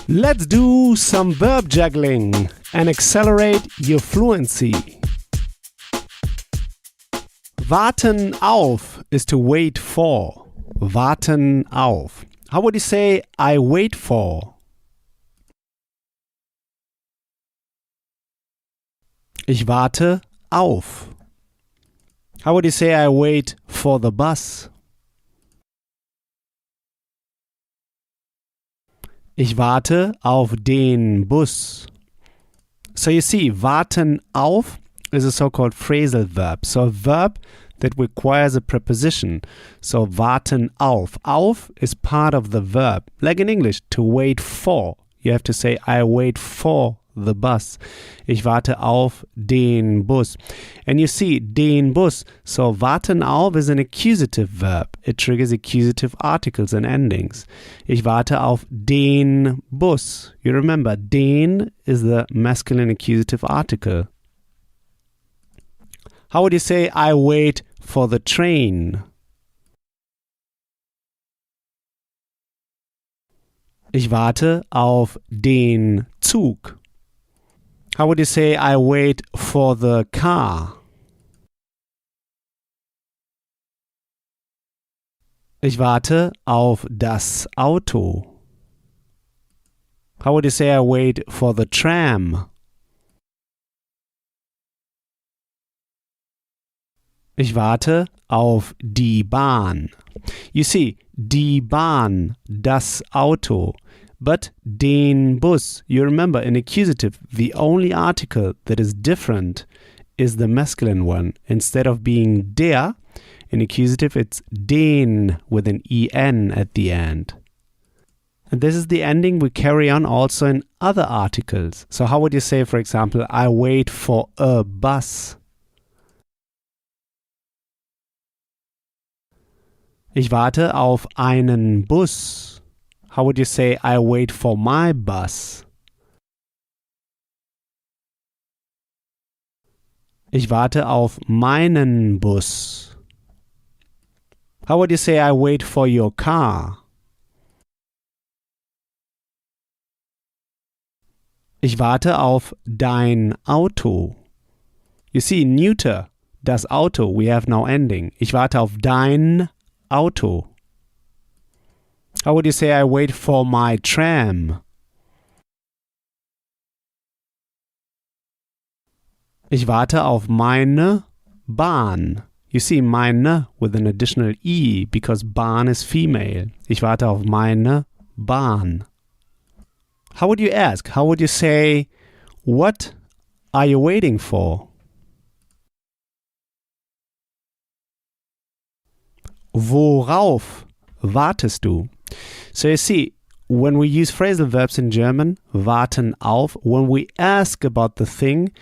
Let's do some verb juggling and accelerate your fluency. Warten auf is to wait for. Warten auf. How would you say I wait for? Ich warte auf. How would you say I wait for the bus? Ich warte auf den Bus. So you see, warten auf is a so-called phrasal verb. So a verb that requires a preposition. So warten auf. Auf is part of the verb. Like in English, to wait for. You have to say, I wait for the bus. Ich warte auf den Bus. And you see, den Bus. So warten auf is an accusative verb. It triggers accusative articles and endings. Ich warte auf den Bus. You remember, den is the masculine accusative article. How would you say, I wait for the train? Ich warte auf den Zug. How would you say, I wait for the car? Ich warte auf das Auto. How would you say, I wait for the tram? Ich warte auf die Bahn. You see, die Bahn, das Auto. But den Bus, you remember in accusative, the only article that is different is the masculine one. Instead of being der, in accusative it's den with an en at the end. And this is the ending we carry on also in other articles. So how would you say, for example, I wait for a bus? Ich warte auf einen Bus. How would you say, I wait for my bus? Ich warte auf meinen Bus. How would you say, I wait for your car? Ich warte auf dein Auto. You see, neuter, das Auto, we have now ending. Ich warte auf dein Auto. How would you say, I wait for my tram? Ich warte auf meine Bahn. You see, meine with an additional E because Bahn is female. Ich warte auf meine Bahn. How would you ask? How would you say, what are you waiting for? Worauf wartest du? So you see, when we use phrasal verbs in German, warten auf, when we ask about the thing,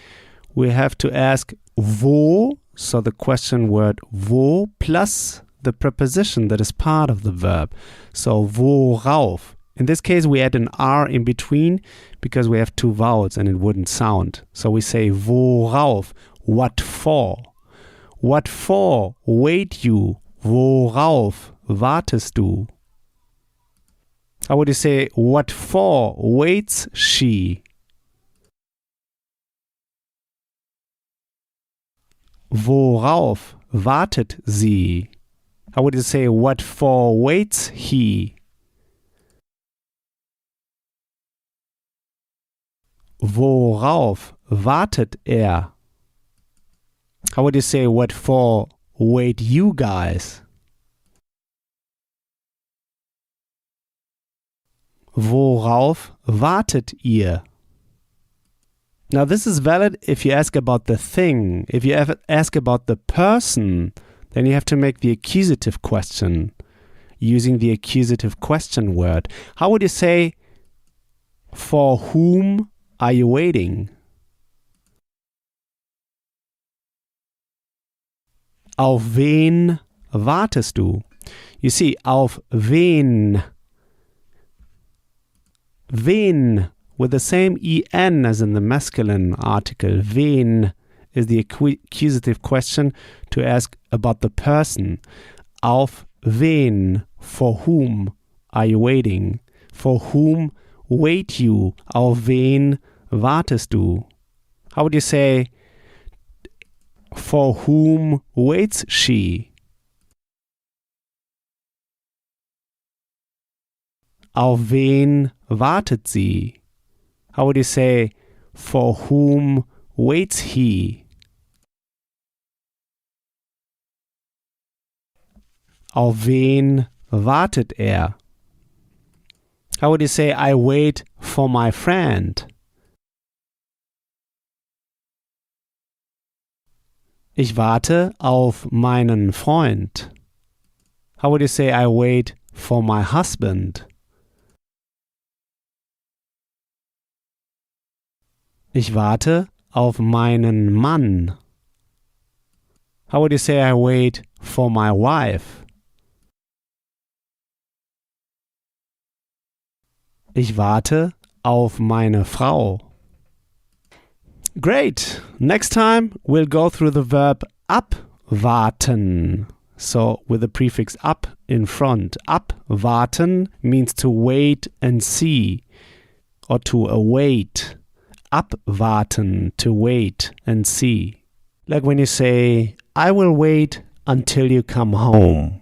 we have to ask wo, so the question word wo, plus the preposition that is part of the verb. So worauf. In this case, we add an R in between because we have two vowels and it wouldn't sound. So we say worauf, what for? What for wait you? Worauf wartest du? How would you say, what for waits she? Worauf wartet sie? How would you say, what for waits he? Worauf wartet er? How would you say, what for wait you guys? Worauf wartet ihr? Now this is valid if you ask about the thing. If you ask about the person, then you have to make the accusative question using the accusative question word. How would you say, for whom are you waiting? Auf wen wartest du? You see, auf wen. Wen with the same en as in the masculine article. Wen is the accusative question to ask about the person. Auf wen, for whom are you waiting? For whom wait you? Auf wen wartest du? How would you say, for whom waits she? Auf wen wartet sie? How would you say, for whom waits he? Auf wen wartet er? How would you say, I wait for my friend? Ich warte auf meinen Freund. How would you say, I wait for my husband? Ich warte auf meinen Mann. How would you say, I wait for my wife? Ich warte auf meine Frau. Great! Next time we'll go through the verb abwarten. So with the prefix up in front. Abwarten means to wait and see or to await. Abwarten, to wait and see. Like when you say, I will wait until you come home.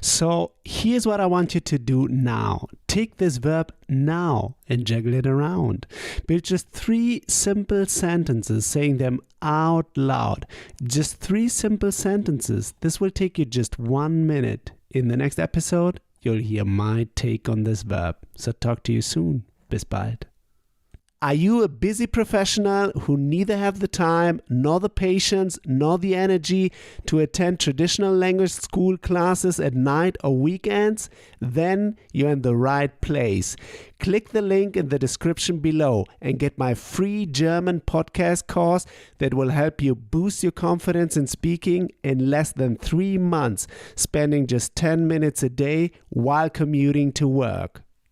So here's what I want you to do now. Take this verb now and juggle it around. Build just 3 simple sentences, saying them out loud. Just 3 simple sentences. This will take you just 1 minute. In the next episode, you'll hear my take on this verb. So talk to you soon. Bis bald. Are you a busy professional who neither have the time, nor the patience, nor the energy to attend traditional language school classes at night or weekends? Then you're in the right place. Click the link in the description below and get my free German podcast course that will help you boost your confidence in speaking in less than 3 months, spending just 10 minutes a day while commuting to work.